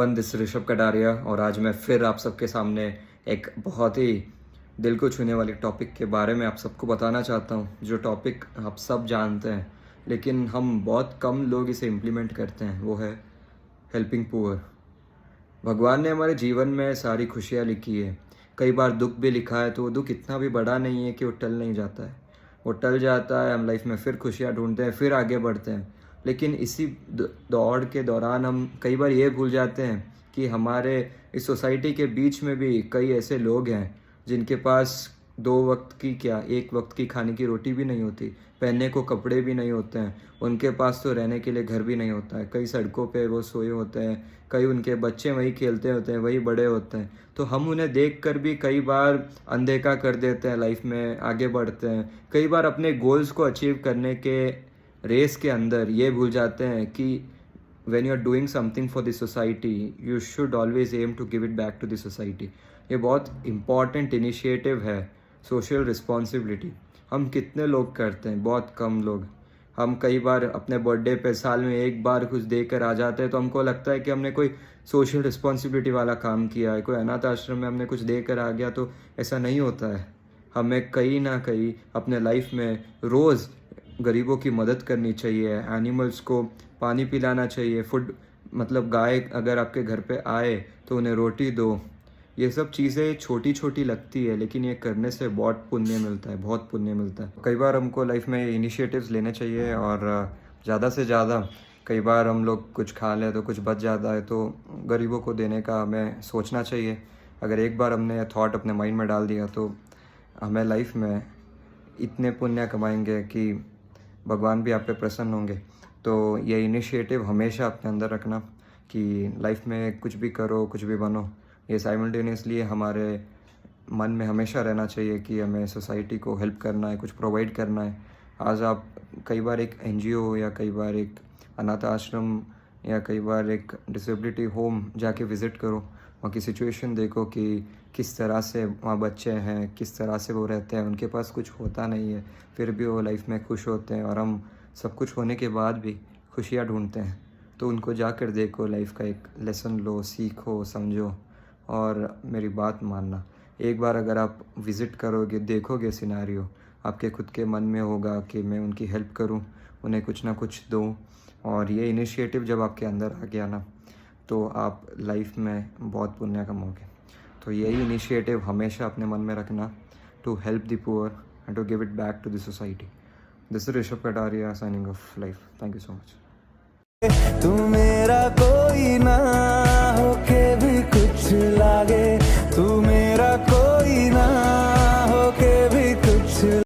Everyone, this Rishabh Kataria और आज मैं फिर आप सबके सामने एक बहुत ही दिल को छूने वाले टॉपिक के बारे में आप सबको बताना चाहता हूँ। जो टॉपिक आप सब जानते हैं लेकिन हम बहुत कम लोग इसे इम्प्लीमेंट करते हैं, वो है हेल्पिंग पुअर। भगवान ने हमारे जीवन में सारी खुशियाँ लिखी है, कई बार दुख भी लिखा है, तो वो दुख इतना भी बड़ा नहीं है कि वो टल नहीं जाता है। वो टल जाता है, हम लाइफ में फिर खुशियाँ ढूंढते हैं, फिर आगे बढ़ते हैं। लेकिन इसी दौड़ के दौरान हम कई बार ये भूल जाते हैं कि हमारे इस सोसाइटी के बीच में भी कई ऐसे लोग हैं जिनके पास 2 वक्त की क्या, 1 वक्त की खाने की रोटी भी नहीं होती, पहनने को कपड़े भी नहीं होते हैं, उनके पास तो रहने के लिए घर भी नहीं होता है। कई सड़कों पे वो सोए होते हैं, कई उनके बच्चे वहीं खेलते होते हैं, वही बड़े होते हैं। तो हम उन्हें देखकर भी कई बार अनदेखा कर देते हैं, लाइफ में आगे बढ़ते हैं। कई बार अपने गोल्स को अचीव करने के रेस के अंदर ये भूल जाते हैं कि when you are doing something for the society you should always aim to give it back to the society। ये बहुत इम्पॉर्टेंट इनिशिएटिव है, सोशल रिस्पॉन्सिबिलिटी। हम कितने लोग करते हैं? बहुत कम लोग। हम कई बार अपने बर्थडे पे साल में एक बार कुछ देकर आ जाते हैं तो हमको लगता है कि हमने कोई सोशल रिस्पॉन्सिबिलिटी वाला काम किया है, कोई अनाथ आश्रम में हमने कुछ देकर आ गया। तो ऐसा नहीं होता है। हमें कहीं ना कहीं अपने लाइफ में रोज़ गरीबों की मदद करनी चाहिए, एनिमल्स को पानी पिलाना चाहिए, फूड मतलब गाय अगर आपके घर पे आए तो उन्हें रोटी दो। ये सब चीज़ें छोटी छोटी लगती है लेकिन ये करने से बहुत पुण्य मिलता है, बहुत पुण्य मिलता है। कई बार हमको लाइफ में इनिशिएटिव्स लेने चाहिए और ज़्यादा से ज़्यादा कई बार हम लोग कुछ खा लें तो कुछ बच जाता है तो गरीबों को देने का हमें सोचना चाहिए। अगर एक बार हमने थॉट अपने माइंड में डाल दिया तो हमें लाइफ में इतने पुण्य कमाएंगे कि भगवान भी आप पे प्रसन्न होंगे। तो ये इनिशिएटिव हमेशा अपने अंदर रखना कि लाइफ में कुछ भी करो, कुछ भी बनो, ये साइमल्टेनियसली हमारे मन में हमेशा रहना चाहिए कि हमें सोसाइटी को हेल्प करना है, कुछ प्रोवाइड करना है। आज आप कई बार एक एनजीओ या कई बार एक अनाथ आश्रम या कई बार एक डिसेबिलिटी होम जाके विज़िट करो, वहाँ की सिचुएशन देखो कि किस तरह से वहाँ बच्चे हैं, किस तरह से वो रहते हैं। उनके पास कुछ होता नहीं है फिर भी वो लाइफ में खुश होते हैं, और हम सब कुछ होने के बाद भी खुशियाँ ढूंढते हैं। तो उनको जाकर देखो, लाइफ का एक लेसन लो, सीखो, समझो। और मेरी बात मानना, एक बार अगर आप विज़िट करोगे, देखोगे सिनारियो, आपके खुद के मन में होगा कि मैं उनकी हेल्प करूं, उन्हें कुछ ना कुछ दूं। और ये इनिशिएटिव जब आपके अंदर आ गया ना तो आप लाइफ में बहुत पुण्य कमाओगे। तो यही इनिशिएटिव हमेशा अपने मन में रखना, to help the poor and to give it back to the society. This is Rishabh Kataria signing off life. Thank you so much. तू मेरा कोई ना होके भी कुछ लागे।